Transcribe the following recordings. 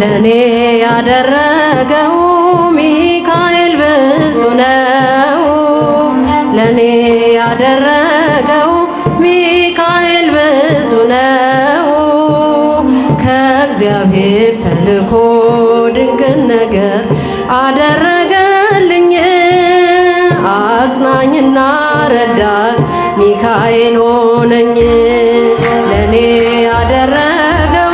ለኔ ያደረገው ሚካኤል ብዙ ነው። ለኔ ያደረገው ሚካኤል ብዙ ነው። ከእግዚአብሔር ተልኮ ድንቅን ነገር አደረገልኝ። አጽናኝና ረዳት ሚካኤል ሆነኝ። ለኔ ያደረገው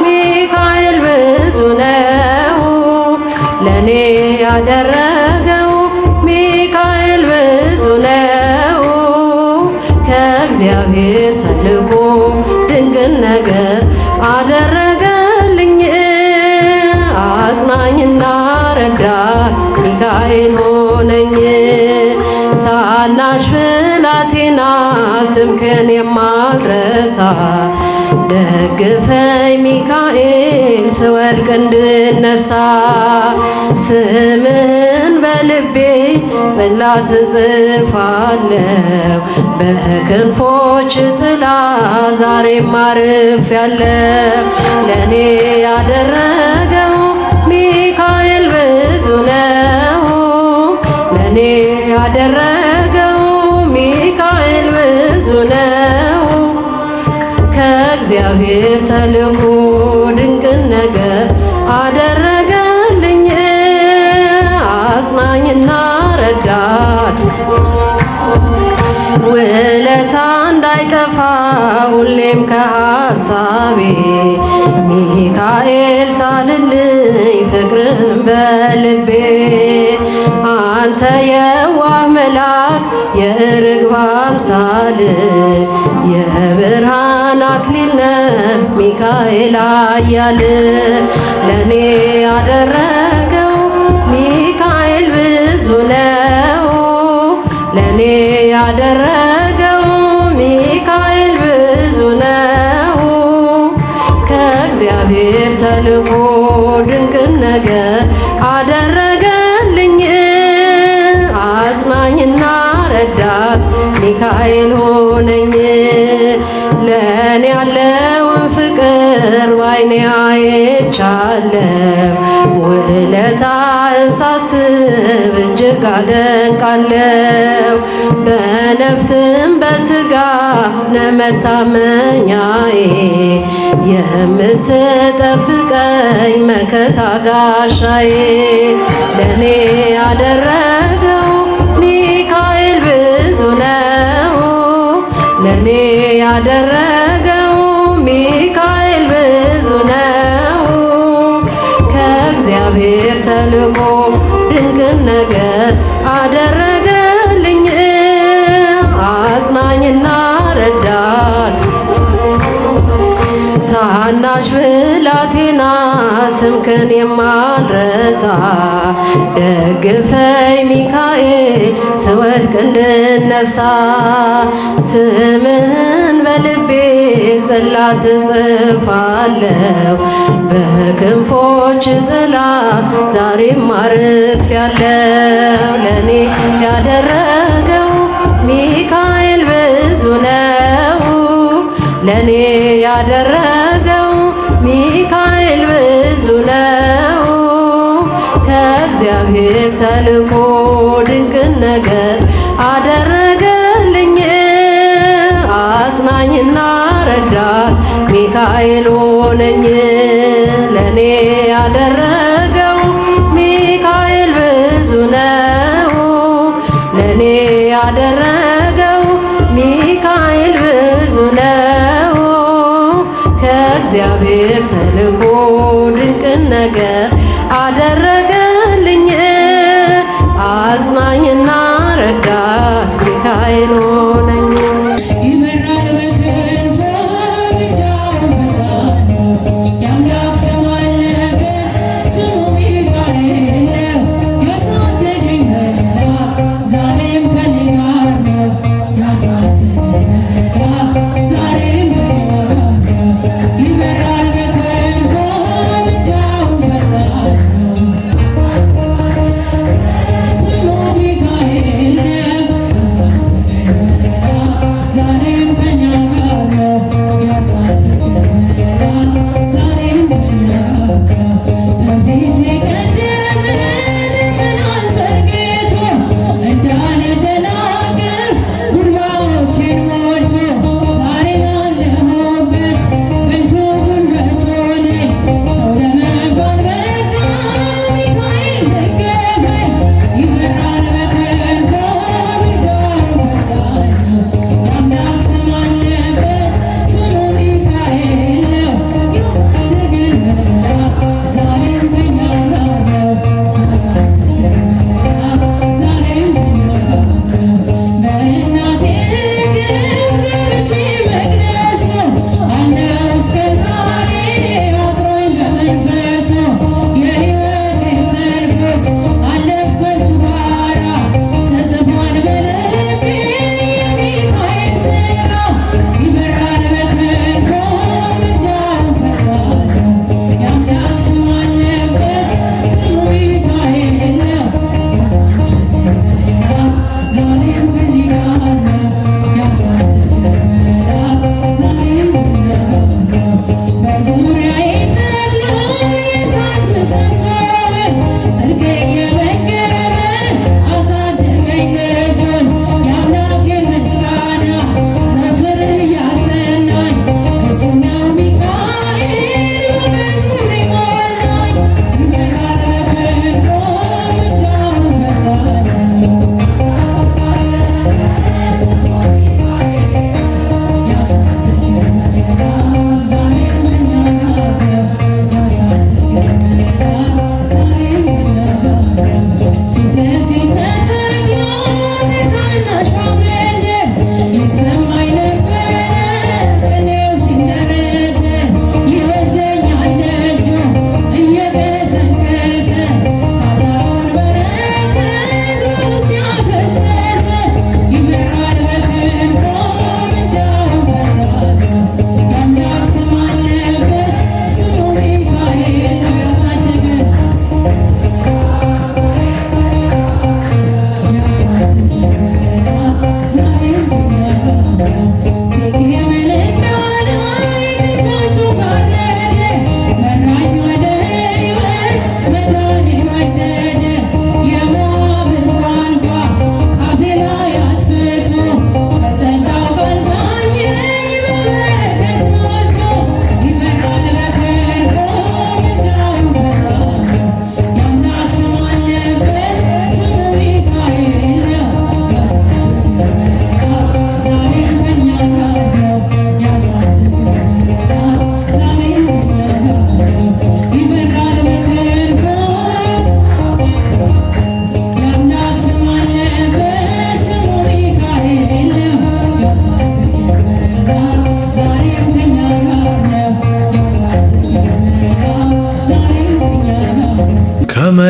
ሚካኤል ብዙ ነው። ለኔ ያደረገው ሚካኤል ብዙ ነው። ከእግዚአብሔር ተልኮ ድንቅን ነገር አደረገልኝ። አጽናኝና ረዳት ሚካኤል ሆነኝ። ታናሽ ብላቴና ስምክን የማልረሳ ደግፈኝ ሚካኤል ስወድቅ እንድነሳ። ስምህን በልቤ ጽላት እጽፋለሁ በክንፎች ጥላ ዛሬም አርፌያለሁ። ለኔ ያደረገው ሚካኤል ብዙ ነው። ለኔ ያደረገው ሚካኤል ብዙ ነው። ከእግዚአብሔር ተልኮ ድንቅን ነገር አደረገልኝ። አጽናኝና ረዳት ውለታ እንዳይጠፋ ሁሌም ከሐሳቤ ሚካኤል ሳልልኝ ፍቅርን በልቤ። አንተ የዋህ መልአክ የርግብ አምሳል የብርሃን አክሊል ነህ ሚካኤል ኃያል። ለኔ ያደረገው ሚካኤል ብዙ ነው። ለኔ ያደረገው ሚካኤል ብዙ ነው። ከእግዚአብሔር ተልኮ ድንቅን ነገር አደረገልኝ። አጽናኝና ረዳት ሚካኤል ሆነኝ። ለኔ ያለውን ፍቅር ባይኔ አይቻለሁ። ውለታህን ሳስብ እጅግ አደንቃለሁ። በነፍስም በሥጋ ለመታመኛዬ የምትጠብቀኝ መከታ ጋሻዬ። ለኔ ያደረገው ሚካኤል ብዙ ነው። ለኔ ያደረገው ሚካኤል ብዙ ነው። ከእግዚአብሔር ተልኮ ድንቅን ነገር አደረገልኝ። አጽናኝና ረዳት ታናሽ ብላቴና ስምክን የማልረሳ ደግፈኝ ሚካኤል ስወድቅ እንድነሳ። ስምህን በልቤ ጽላት እጽፋለሁ በክንፎች ጥላ ዛሬም አርፌያለሁ። ለኔ ያደረገው ሚካኤል ብዙ ነው። ለኔ ያደረገው ሚካኤል ብዙ ነው። ከእግዚአብሔር ተልኮ ድንቅን ነገር አደረገልኝ። አጽናኝና ረዳት ሚካኤል ሆነኝ። ለኔ ያደረገው ሚካኤል ብዙ ነው። ለኔ ያደረገው ሚካኤል ብዙ ነው። ከእግዚአብሔር ተልኮ ድንቅን ነገር አደረገልኝ። አጽናኝና ረዳት ሚካኤል ሆነኝ። ይበራል በክንፎቹ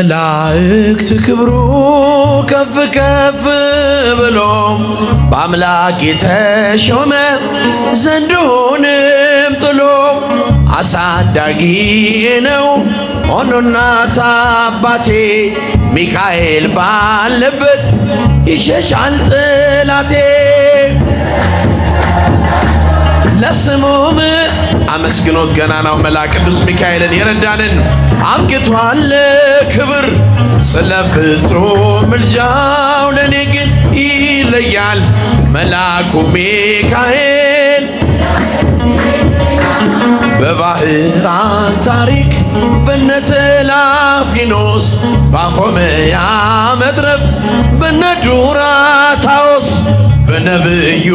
በመላእክት ክብሩ ከፍ ከፍ ብሎ በአምላክ የተሾመ ዘንዶንም ጥሎ አሳዳጊ ነው ሆኖ እናት አባቴ ሚካኤል ባለበት ይሸሻል ጠላቴ። ለስሙም አመስግኖት ገናናው መልአክ ቅዱስ ሚካኤልን የረዳንን አብቅቷል ክብር ስለ ፍጹም ምልጃው ለኔ ግን ይለያል መልአኩ ሚካኤል። በባህራን ታሪክ በነ ተላፊኖስ በአፎምያ መትረፍ በነ ዱራታዎስ በነብዩ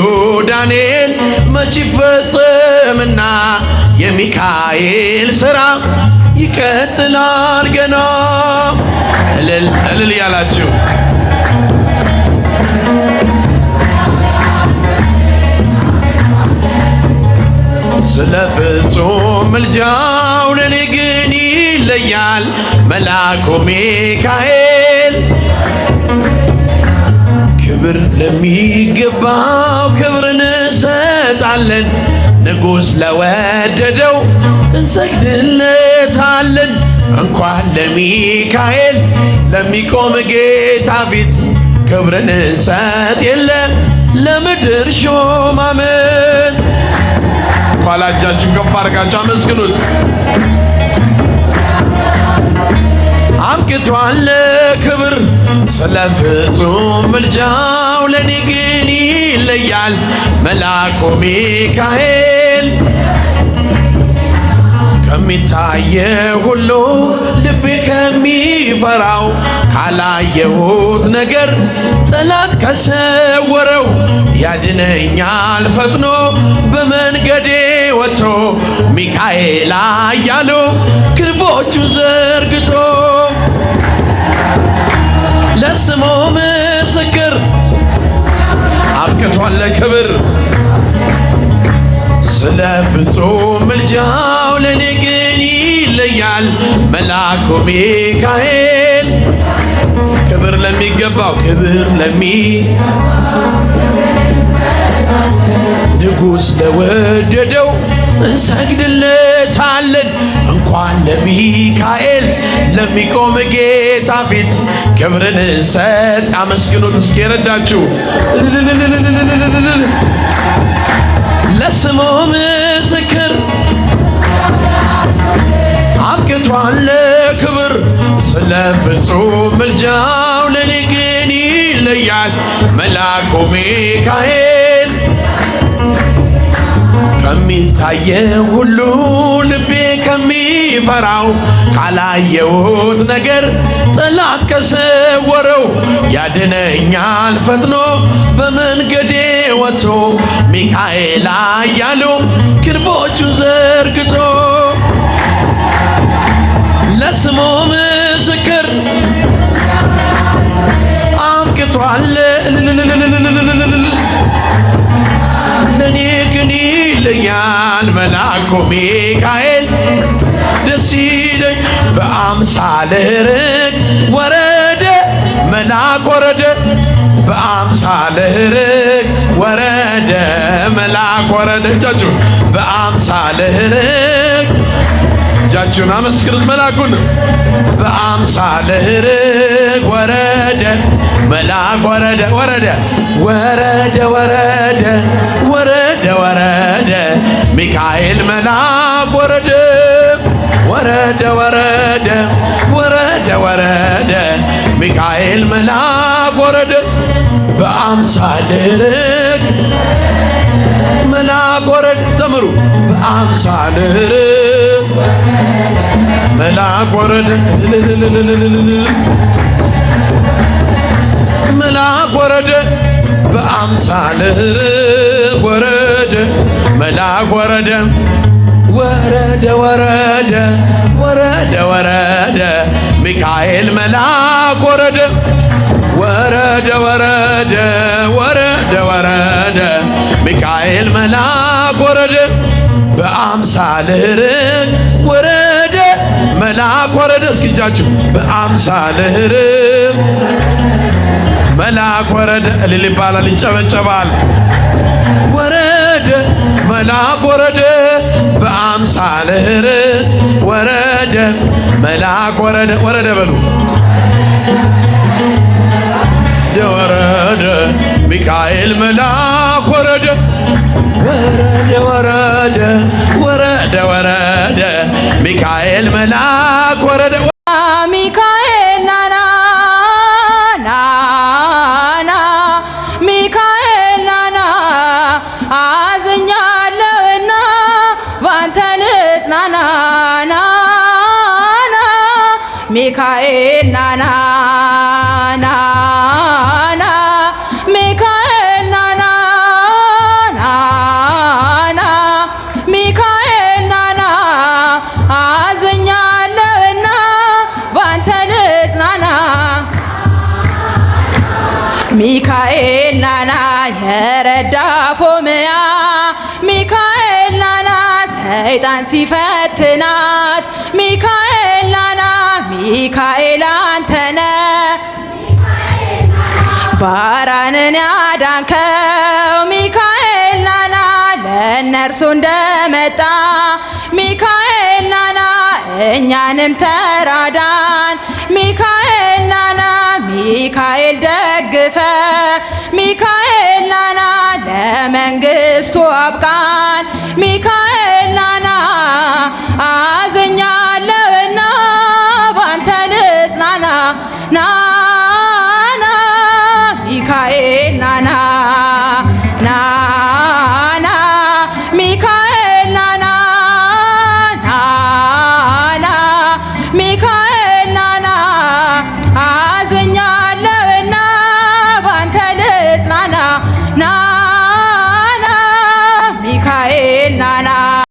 ዳንኤል መች ይፈጸምና የሚካኤል ሥራ ይቀጥላል ገና። እልል እልል ያላችሁ ስለ ፍጹም ምልጃው ለኔ ግን ይለያል መልአኩ ሚካኤል። ክብር ለሚገባው ክብርን እንሰጣለን ንጉሥ ለወደደው እንሰግድለታለን። እንኳን ለሚካኤል ለሚቆም ጌታ ፊት ክብርን እንሰጥ የለ ለምድር ሾማምን። ኋላ እጃችሁን ከፍ አድርጋችሁ አመስግኑት። አብቅቷል ክብር ስለ ፍጹም ምልጃው ለኔ ግን ይለያል መልአኩ ሚካኤል። ከሚታየ ሁሉ ልቤ ከሚፈራው ካላየሁት ነገር ጠላት ከሰወረው ያድነኛል ፈጥኖ በመንገዴ ወጥቶ ሚካኤል አያሉ ክንፎቹን ዘርግቶ ለስሙ ምስክር አብቅቷል ክብር ስለ ፍጹም ምልጃው ለኔ ግን ይለያል መልአኩ ሚካኤል። ክብር ለሚገባው ክብር ንጉሥ ለወደደው እንሰግድለታለን። እንኳን ለሚካኤል ለሚቆም ጌታ ፊት ክብርን እንሰጥ። አመስግኑት እስኪ የረዳችሁ ለስሙ ምስክር አብቅቷል ክብር ስለ ፍጹም ምልጃው ለኔ ግን ይለያል መልአኩ ሚካኤል። ከሚታየ ሁሉ ልቤ ከሚፈራው ካላየሁት ነገር ጠላት ከሰወረው ያድነኛል ፈጥኖ በመንገዴ ወጥቶ ሚካኤል አያሉ ክንፎቹን ዘርግቶ ለስሙ ምስክር አብቅቷል ለኔ ግን ይለያል መልአኩ ሚካኤል። ደስ ይለኝ በአምሳለ ርግብ ወረደ መልአክ ወረደ በአምሳለ ርግብ ወረደ መልአክ ወረደ። እጃችሁን በአምሳለ ርግብ እጃችሁን አመስግኑት መልአኩን። በአምሳለ ርግብ ወረደ መልአክ ወረደ ወረደ ወረደ ወረደ ወረደ ወረደ ሚካኤል መልአክ ወረደ ወረደ ወረደ ወረደ ወረደ ሚካኤል መልአክ ወረደ በአምሳለ ርግብ መልአክ ወረደ። ዘምሩ በአምሳለ ርግብ መልአክ ወረደ መልአክ ወረደ በአምሳለ ርግብ ወረደ መልአክ ወረደ ወረደ ወረደ ወረደ ወረደ ሚካኤል መልአክ ወረደ ወረደ ወረደ ወረደ ወረደ ሚካኤል መልአክ ወረደ በአምሳለ ርግብ ወረደ መልአክ ወረደ። እስኪ እጃችሁ በአምሳልህ መልአክ ወረደ። እልል ይባላል፣ ይጨበጨባል። ወረደ መልአክ ወረደ በአምሳልህ ወረደ መልአክ ወረደ። ወረደ በሉ ወረደ ሚካኤል መልአክ ወረደ ወረደ ወረደ ወረደ ሚካኤል መልአክ ወረደ። ሚካኤል ናና ናና ሚካኤል ናና አዝኛለሁና ባንተ ልጽናና ናና ሚካኤል ናና ናና ሚካኤል ናና ናና ሚካኤል ናና አዝኛለሁና ባንተ ልጽናና ሚካኤል ናና የረዳ ፎምያ ሚካኤል ናና ሰይጣን ሲፈትናት ሚካኤል ናና ሚካኤል አንተነ ባራንን ያዳንከው ሚካኤል ናና ለእነርሱ እንደመጣ ሚካኤል ናና እኛንም ተራዳን ሚካኤል ናና ሚካኤል ደግፈ ሚካኤል ናና ለመንግስቱ አብቃን ሚካኤል ናና አዝኛለሁና ባንተ ልጽናና ናና ሚካኤል